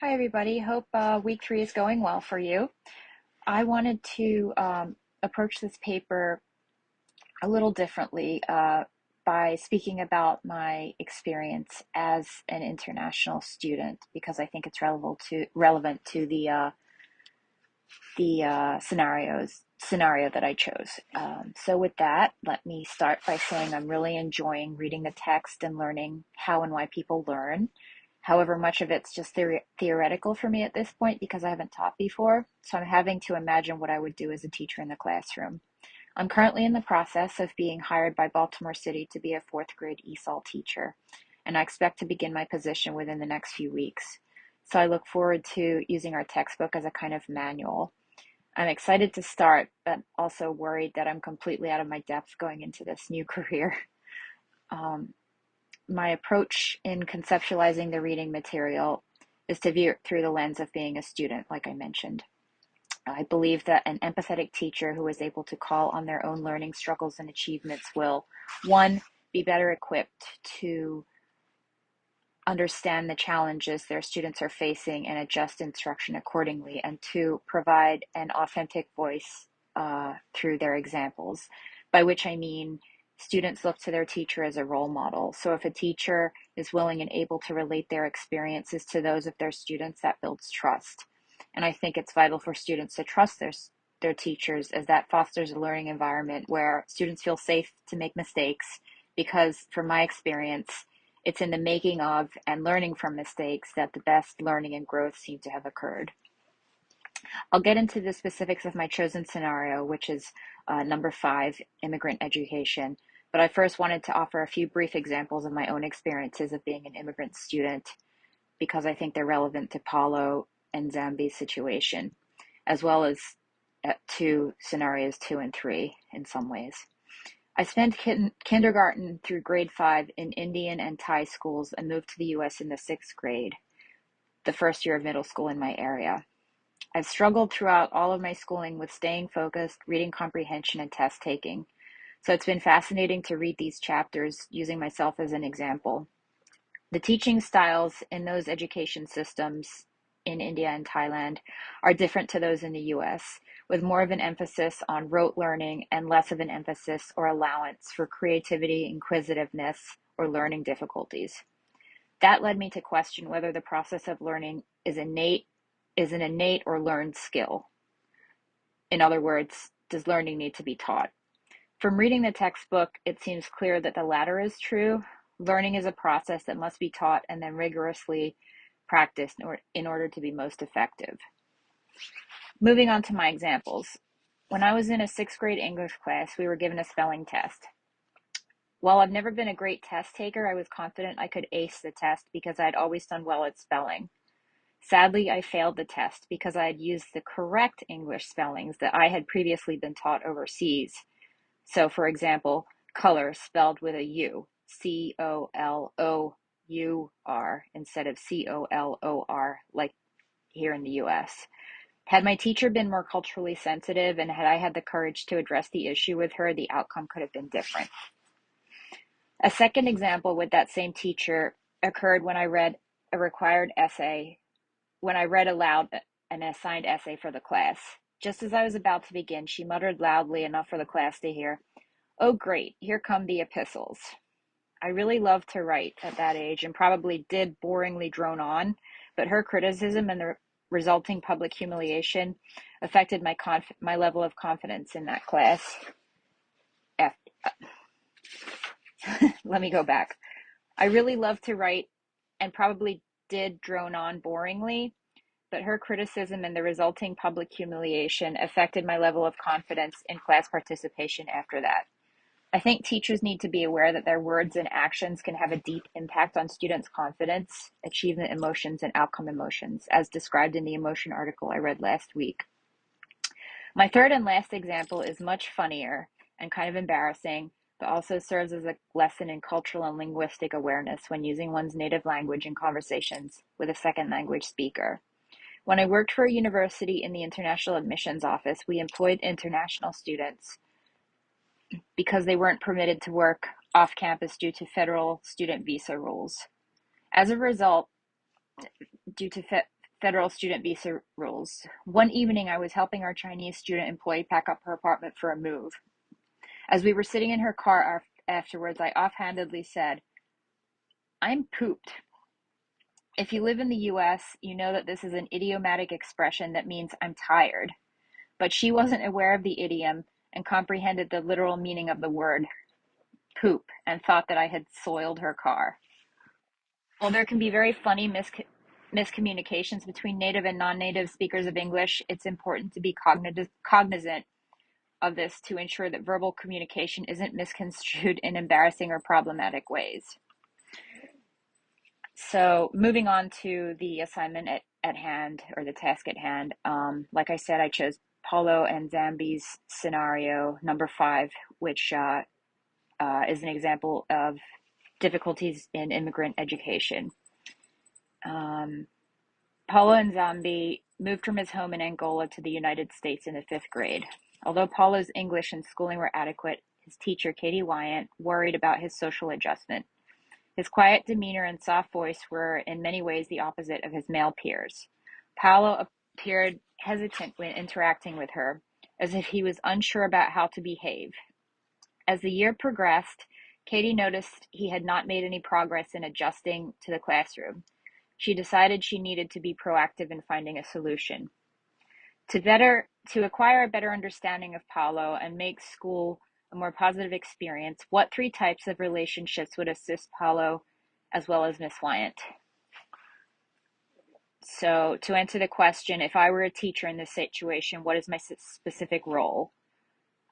Hi, everybody. Hope week 3 is going well for you. I wanted to approach this paper a little differently by speaking about my experience as an international student because I think it's relevant to the scenario that I chose. So with that, let me start by saying I'm really enjoying reading the text and learning how and why people learn. However, much of it's just theoretical for me at this point because I haven't taught before, so I'm having to imagine what I would do as a teacher in the classroom. I'm currently in the process of being hired by Baltimore City to be a fourth grade ESOL teacher, and I expect to begin my position within the next few weeks. So I look forward to using our textbook as a kind of manual. I'm excited to start, but also worried that I'm completely out of my depth going into this new career. Um, my approach in conceptualizing the reading material is to view it through the lens of being a student, like I mentioned. I believe that an empathetic teacher who is able to call on their own learning struggles and achievements will, one, be better equipped to understand the challenges their students are facing and adjust instruction accordingly, and two, provide an authentic voice through their examples, by which I mean students look to their teacher as a role model. So if a teacher is willing and able to relate their experiences to those of their students, that builds trust. And I think it's vital for students to trust their teachers, as that fosters a learning environment where students feel safe to make mistakes, because from my experience, it's in the making of and learning from mistakes that the best learning and growth seem to have occurred. I'll get into the specifics of my chosen scenario, which is number 5, immigrant education. But I first wanted to offer a few brief examples of my own experiences of being an immigrant student because I think they're relevant to Paulo and Zambi's situation, as well as to scenarios 2 and 3 in some ways. I spent kindergarten through grade 5 in Indian and Thai schools and moved to the US in the 6th grade, the first year of middle school in my area. I've struggled throughout all of my schooling with staying focused, reading comprehension, and test taking. So it's been fascinating to read these chapters using myself as an example. The teaching styles in those education systems in India and Thailand are different to those in the US, with more of an emphasis on rote learning and less of an emphasis or allowance for creativity, inquisitiveness, or learning difficulties. That led me to question whether the process of learning is an innate or learned skill. In other words, does learning need to be taught? From reading the textbook, it seems clear that the latter is true. Learning is a process that must be taught and then rigorously practiced in order to be most effective. Moving on to my examples. When I was in a 6th grade English class, we were given a spelling test. While I've never been a great test taker, I was confident I could ace the test because I'd always done well at spelling. Sadly, I failed the test because I had used the correct English spellings that I had previously been taught overseas. So, for example, color spelled with a U, COLOUR, instead of COLOR, like here in the US. Had my teacher been more culturally sensitive and had I had the courage to address the issue with her, the outcome could have been different. A second example with that same teacher occurred when I read aloud an assigned essay for the class. Just as I was about to begin, she muttered loudly enough for the class to hear, "Oh, great, here come the epistles." I really loved to write at that age and probably did boringly drone on, but her criticism and the resulting public humiliation affected my level of confidence in that class. Let me go back. I really loved to write and probably did drone on boringly, but her criticism and the resulting public humiliation affected my level of confidence in class participation after that. I think teachers need to be aware that their words and actions can have a deep impact on students' confidence, achievement emotions, and outcome emotions, as described in the emotion article I read last week. My third and last example is much funnier and kind of embarrassing, but also serves as a lesson in cultural and linguistic awareness when using one's native language in conversations with a second language speaker. When I worked for a university in the international admissions office, we employed international students because they weren't permitted to work off campus due to federal student visa rules. As a result, due to federal student visa rules. One evening, I was helping our Chinese student employee pack up her apartment for a move. As we were sitting in her car afterwards, I offhandedly said, "I'm pooped." If you live in the US, you know that this is an idiomatic expression that means I'm tired. But she wasn't aware of the idiom and comprehended the literal meaning of the word poop and thought that I had soiled her car. While there can be very funny miscommunications between native and non-native speakers of English, it's important to be cognizant of this to ensure that verbal communication isn't misconstrued in embarrassing or problematic ways. So moving on to the assignment at hand, or the task at hand, like I said, I chose Paulo and Zambi's scenario number 5, which is an example of difficulties in immigrant education. Paulo and Zambi moved from his home in Angola to the United States in the 5th grade. Although Paulo's English and schooling were adequate, his teacher, Katie Wyant, worried about his social adjustment. His quiet demeanor and soft voice were in many ways the opposite of his male peers. Paulo appeared hesitant when interacting with her, as if he was unsure about how to behave. As the year progressed, Katie noticed he had not made any progress in adjusting to the classroom. She decided she needed to be proactive in finding a solution. To acquire a better understanding of Paulo and make school a more positive experience, what 3 types of relationships would assist Paulo as well as Miss Wyant? So to answer the question, if I were a teacher in this situation, what is my specific role?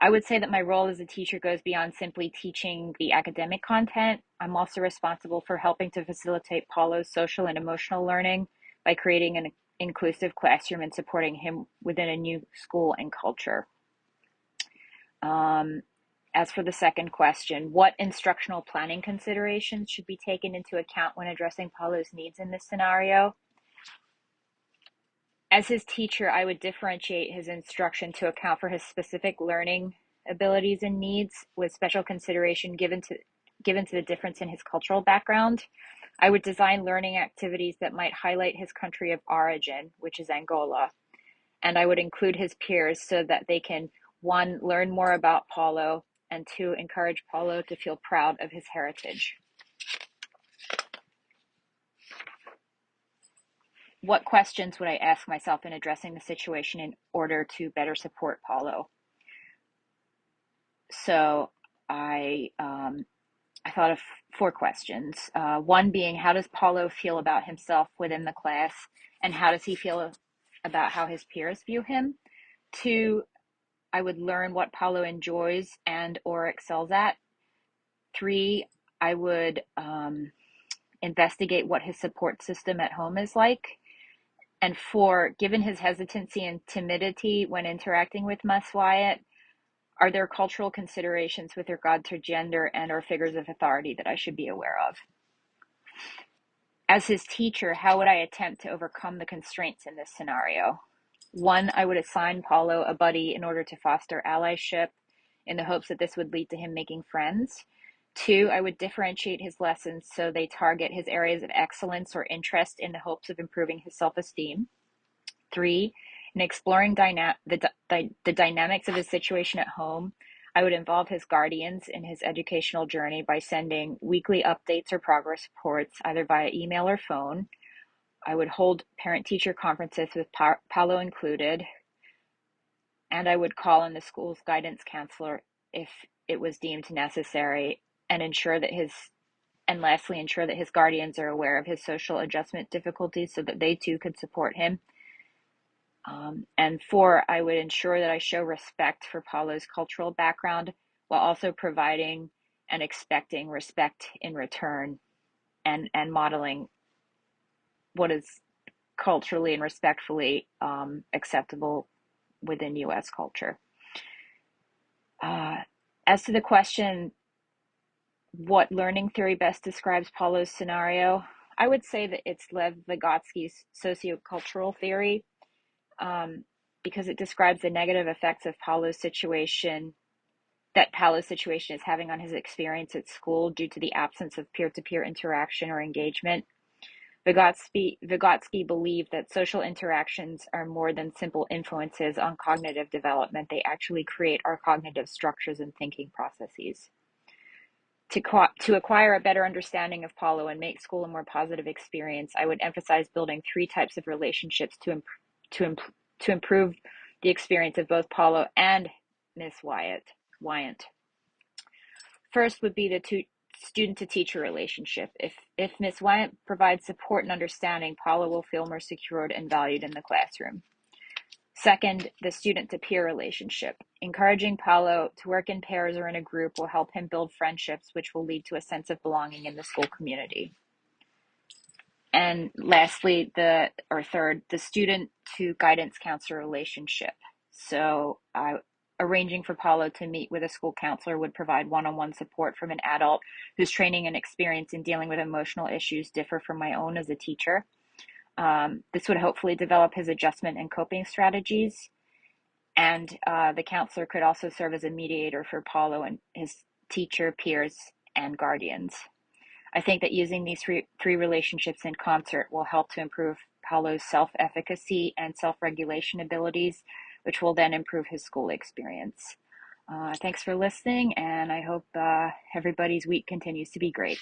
I would say that my role as a teacher goes beyond simply teaching the academic content. I'm also responsible for helping to facilitate Paulo's social and emotional learning by creating an inclusive classroom and supporting him within a new school and culture. As for the second question, what instructional planning considerations should be taken into account when addressing Paulo's needs in this scenario? As his teacher, I would differentiate his instruction to account for his specific learning abilities and needs, with special consideration given to the difference in his cultural background. I would design learning activities that might highlight his country of origin, which is Angola, and I would include his peers so that they can, 1, learn more about Paulo, and 2, encourage Paulo to feel proud of his heritage. What questions would I ask myself in addressing the situation in order to better support Paulo? So I thought of 4 questions. 1 being, how does Paulo feel about himself within the class, and how does he feel about how his peers view him? 2, I would learn what Paulo enjoys and or excels at. 3, I would investigate what his support system at home is like. And 4, given his hesitancy and timidity when interacting with Miss Wyatt, are there cultural considerations with regard to gender and or figures of authority that I should be aware of? As his teacher, how would I attempt to overcome the constraints in this scenario? 1, I would assign Paulo a buddy in order to foster allyship in the hopes that this would lead to him making friends. 2, I would differentiate his lessons so they target his areas of excellence or interest in the hopes of improving his self-esteem. 3, in exploring the dynamics of his situation at home, I would involve his guardians in his educational journey by sending weekly updates or progress reports, either via email or phone. I would hold parent-teacher conferences with Paulo included, and I would call in the school's guidance counselor if it was deemed necessary, and lastly, ensure that his guardians are aware of his social adjustment difficulties so that they too could support him. And 4, I would ensure that I show respect for Paulo's cultural background while also providing and expecting respect in return, and modeling what is culturally and respectfully acceptable within U.S. culture. As to the question, what learning theory best describes Paulo's scenario, I would say that it's Lev Vygotsky's sociocultural theory, because it describes the negative effects of Paulo's situation is having on his experience at school due to the absence of peer-to-peer interaction or engagement. Vygotsky believed that social interactions are more than simple influences on cognitive development. They actually create our cognitive structures and thinking processes. To acquire a better understanding of Paulo and make school a more positive experience, I would emphasize building three types of relationships to improve the experience of both Paulo and Miss Wyant. First would be the student to teacher relationship. If Miss Wyant provides support and understanding, Paulo will feel more secured and valued in the classroom. Second, the student to peer relationship. Encouraging Paulo to work in pairs or in a group will help him build friendships, which will lead to a sense of belonging in the school community. And lastly, third, the student to guidance counselor relationship. So arranging for Paulo to meet with a school counselor would provide one-on-one support from an adult whose training and experience in dealing with emotional issues differ from my own as a teacher. This would hopefully develop his adjustment and coping strategies. And the counselor could also serve as a mediator for Paulo and his teacher, peers, and guardians. I think that using these three relationships in concert will help to improve Paulo's self-efficacy and self-regulation abilities, which will then improve his school experience. Thanks for listening, and I hope everybody's week continues to be great.